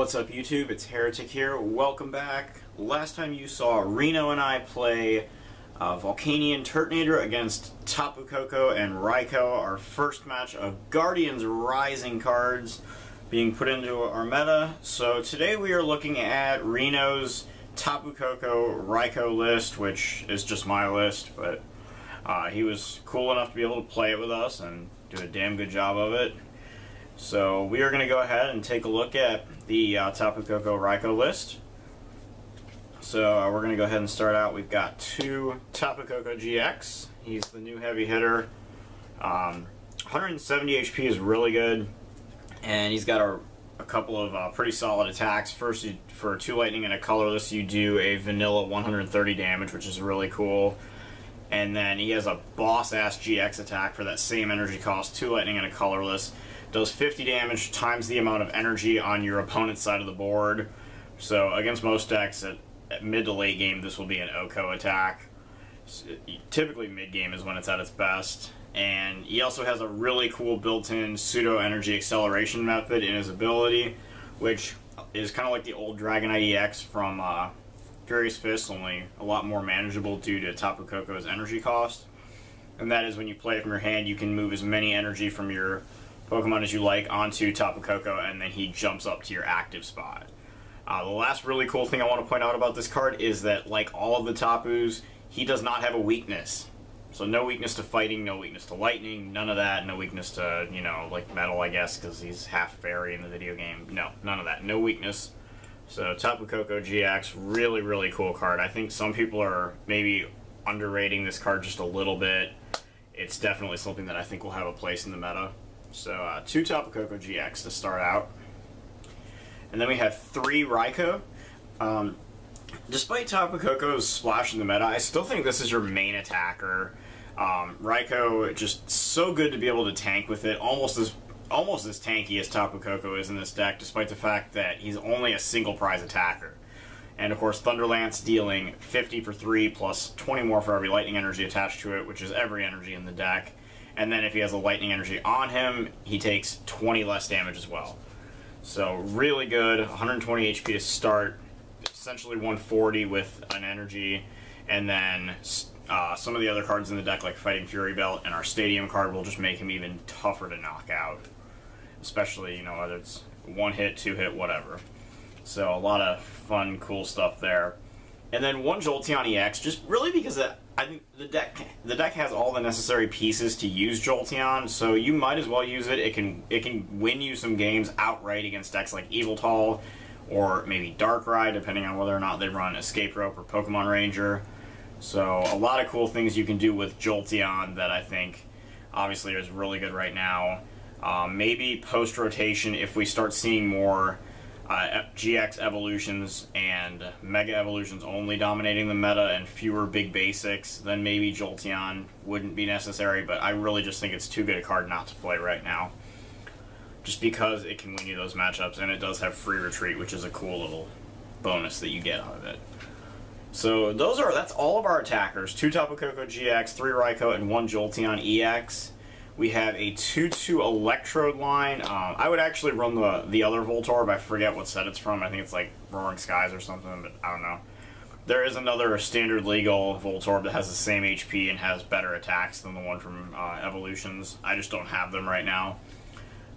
What's up YouTube? It's Heretic here. Welcome back. Last time you saw Reno and I play Volcanion Turtonator against Tapu Koko and Raikou, our first match of Guardians Rising cards being put into our meta. So today we are looking at Reno's Tapu Koko Raikou list, which is just my list, but he was cool enough to be able to play it with us and do a damn good job of it. So we are going to go ahead and take a look at the Tapu Koko Raikou list. So we're going to go ahead and start out. We've got two Tapu Koko-GX. He's the new heavy hitter. 170 HP is really good, and he's got a couple of pretty solid attacks. First, for 2 lightning and a colorless, you do a vanilla 130 damage, which is really cool. And then he has a boss-ass GX attack for that same energy cost, 2 lightning and a colorless. Does 50 damage times the amount of energy on your opponent's side of the board. So against most decks at mid to late game, this will be an OHKO attack. Typically mid game is when it's at its best. And he also has a really cool built-in pseudo energy acceleration method in his ability, which is kind of like the old Dragonite EX from Furious Fist, only a lot more manageable due to Tapu Koko's energy cost. And that is when you play it from your hand, you can move as many energy from your Pokemon as you like onto Tapu Koko, and then he jumps up to your active spot. The last really cool thing I want to point out about this card is that, like all of the Tapus, he does not have a weakness. So no weakness to fighting, no weakness to lightning, none of that, no weakness to, you know, like metal, I guess, because he's half fairy in the video game. No, none of that, no weakness. So Tapu Koko-GX, really, really cool card. I think some people are maybe underrating this card just a little bit. It's definitely something that I think will have a place in the meta. So 2 Tapu Koko-GX to start out. And then we have 3 Raikou. Despite Tapu Koko's splash in the meta, I still think this is your main attacker. Raikou, just so good to be able to tank with it, almost as tanky as Tapu Koko is in this deck, despite the fact that he's only a single prize attacker. And of course, Thunderlance dealing 50 for 3 plus 20 more for every lightning energy attached to it, which is every energy in the deck. And then if he has a lightning energy on him, he takes 20 less damage as well. So really good, 120 HP to start, essentially 140 with an energy, and then some of the other cards in the deck like Fighting Fury Belt and our Stadium card will just make him even tougher to knock out. Especially, you know, whether it's 1 hit, 2 hit, whatever. So a lot of fun, cool stuff there. And then 1 Jolteon EX, just really because I think the deck has all the necessary pieces to use Jolteon, so you might as well use it. It can win you some games outright against decks like Yveltal or maybe Darkrai, depending on whether or not they run Escape Rope or Pokemon Ranger. So a lot of cool things you can do with Jolteon that I think obviously is really good right now. Maybe post-rotation, if we start seeing more GX evolutions and Mega evolutions only dominating the meta and fewer big basics, then maybe Jolteon wouldn't be necessary, but I really just think it's too good a card not to play right now. Just because it can win you those matchups, and it does have free retreat, which is a cool little bonus that you get out of it. So that's all of our attackers. 2 Tapu Koko-GX, 3 Raikou, and 1 Jolteon EX. We have a 2/2 Electrode line. I would actually run the other Voltorb. I forget what set it's from. I think it's like Roaring Skies or something, but I don't know. There is another standard legal Voltorb that has the same HP and has better attacks than the one from Evolutions. I just don't have them right now.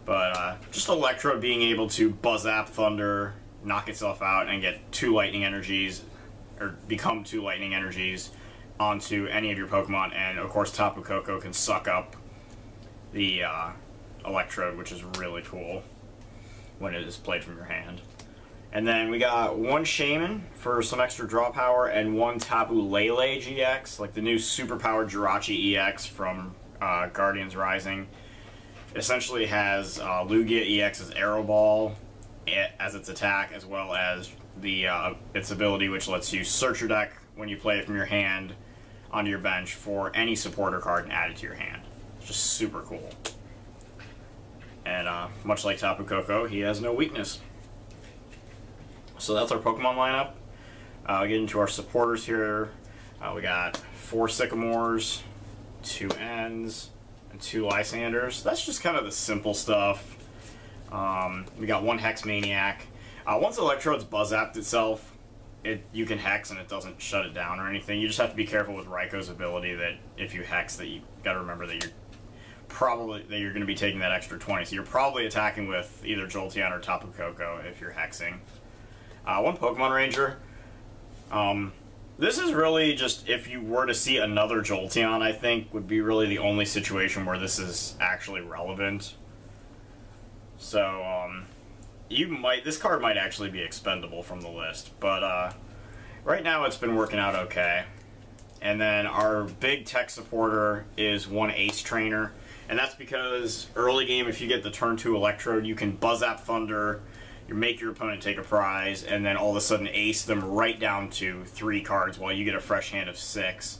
But just Electrode being able to Buzz-Zap Thunder, knock itself out, and get 2 lightning energies, or become 2 lightning energies onto any of your Pokemon. And of course Tapu Koko can suck up the Electrode, which is really cool when it is played from your hand. And then we got 1 Shaman for some extra draw power, and 1 Tapu Lele GX, like the new superpowered Jirachi EX from Guardians Rising. Essentially has Lugia EX's Arrow Ball as its attack, as well as its ability, which lets you search your deck when you play it from your hand onto your bench for any supporter card and add it to your hand. Just super cool. And much like Tapu Koko, he has no weakness. So that's our Pokemon lineup. We get into our supporters here. We got 4 Sycamores, 2 Ents, and 2 Lysanders. That's just kind of the simple stuff. We got 1 Hex Maniac. Once Electrode's buzz-apped itself, you can hex and it doesn't shut it down or anything. You just have to be careful with Raikou's ability that if you hex, that you gotta remember that you're going to be taking that extra 20. So you're probably attacking with either Jolteon or Tapu Koko if you're hexing. One Pokemon Ranger. This is really just if you were to see another Jolteon, I think would be really the only situation where this is actually relevant. So this card might actually be expendable from the list, but right now it's been working out okay. And then our big tech supporter is one Ace Trainer, and that's because early game, if you get the turn 2 Electrode, you can Buzz-App Thunder, you make your opponent take a prize, and then all of a sudden ace them right down to 3 cards while you get a fresh hand of 6.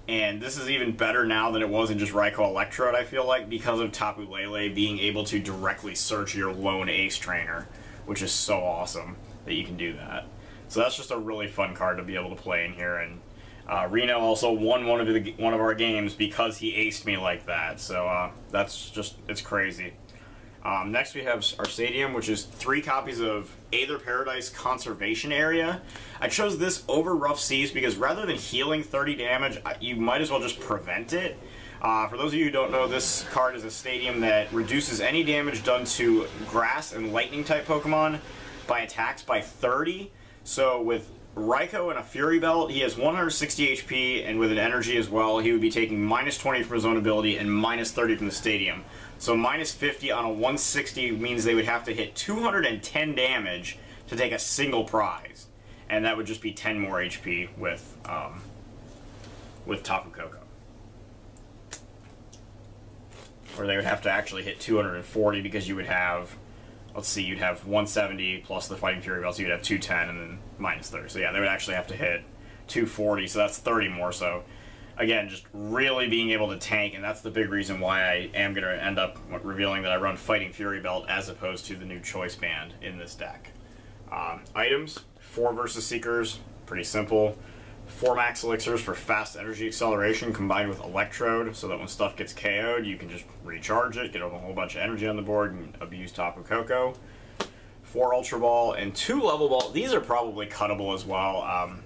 And this is even better now than it was in just Raikou Electrode, I feel like, because of Tapu Lele being able to directly search your lone Ace Trainer, which is so awesome that you can do that. So that's just a really fun card to be able to play in here, and Reno also won one of our games because he aced me like that, so that's just, it's crazy. Next we have our Stadium, which is 3 copies of Aether Paradise Conservation Area. I chose this over Rough Seas because rather than healing 30 damage, you might as well just prevent it. For those of you who don't know, this card is a Stadium that reduces any damage done to Grass and Lightning type Pokemon by attacks by 30. So with Raikou and a Fury Belt, he has 160 HP, and with an Energy as well, he would be taking minus 20 from his own ability and minus 30 from the Stadium. So minus 50 on a 160 means they would have to hit 210 damage to take a single prize, and that would just be 10 more HP with Tapu Koko. Or they would have to actually hit 240 because you would have, let's see, you'd have 170 plus the Fighting Fury Belt, so you'd have 210 and then minus 30. So yeah, they would actually have to hit 240, so that's 30 more. So again, just really being able to tank, and that's the big reason why I am going to end up revealing that I run Fighting Fury Belt as opposed to the new Choice Band in this deck. Items, 4 Versus Seekers, pretty simple. 4 Max Elixirs for fast energy acceleration combined with Electrode, so that when stuff gets KO'd, you can just recharge it, get a whole bunch of energy on the board, and abuse Tapu Koko. 4 Ultra Ball, and 2 Level Ball. These are probably cuttable as well.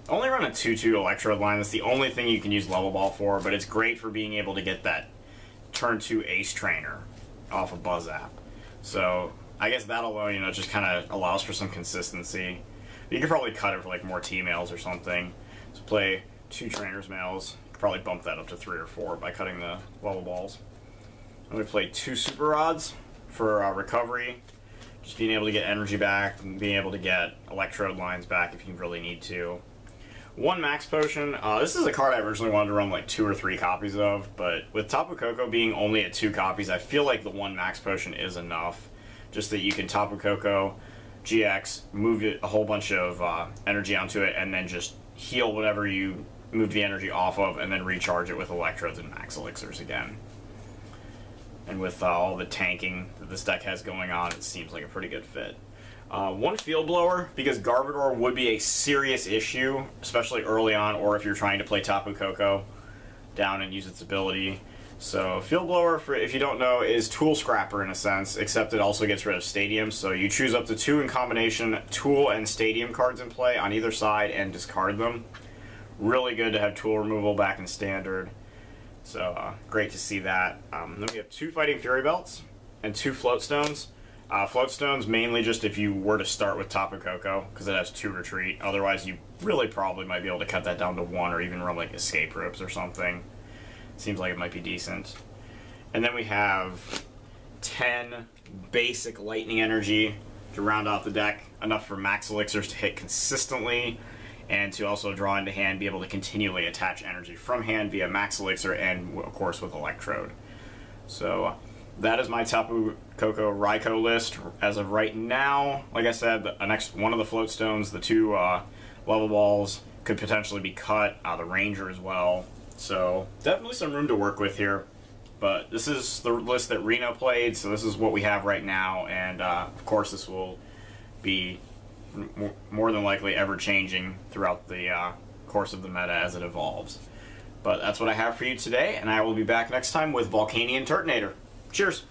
Only run a 2/2 Electrode line. That's the only thing you can use Level Ball for, but it's great for being able to get that turn 2 Ace Trainer off of Buzz-App. So I guess that alone, you know, just kind of allows for some consistency. You could probably cut it for like more T-mails or something. So play 2 Trainers Mails. Could probably bump that up to 3 or 4 by cutting the Level Balls. And we play 2 Super Rods for recovery. Just being able to get energy back and being able to get Electrode lines back if you really need to. 1 Max Potion. This is a card I originally wanted to run like 2 or 3 copies of, but with Tapu Koko being only at 2 copies, I feel like the 1 Max Potion is enough. Just that you can Tapu Koko GX, move a whole bunch of energy onto it, and then just heal whatever you move the energy off of, and then recharge it with Electrodes and Max Elixirs again. And with all the tanking that this deck has going on, it seems like a pretty good fit. 1 Field Blower, because Garbodor would be a serious issue, especially early on, or if you're trying to play Tapu Koko down and use its ability. So Field Blower, for, if you don't know, is Tool Scrapper in a sense, except it also gets rid of Stadium. So you choose up to 2 in combination Tool and Stadium cards in play on either side and discard them. Really good to have Tool removal back in Standard. So great to see that. Then we have 2 Fighting Fury Belts and 2 Float Stones. Float Stones mainly just if you were to start with Tapu Koko, because it has 2 Retreat. Otherwise, you really probably might be able to cut that down to 1 or even run like Escape Ropes or something. Seems like it might be decent. And then we have 10 basic Lightning Energy to round out the deck. Enough for Max Elixirs to hit consistently, and to also draw into hand, be able to continually attach energy from hand via Max Elixir and, of course, with Electrode. So that is my Tapu Koko Raikou list as of right now. Like I said, the next one of the Float Stones, the 2 Level Balls could potentially be cut, the Ranger as well. So definitely some room to work with here. But this is the list that Reno played, so this is what we have right now, and of course this will be more than likely ever changing throughout the course of the meta as it evolves. But that's what I have for you today, and I will be back next time with Volcanion Turtonator. Cheers!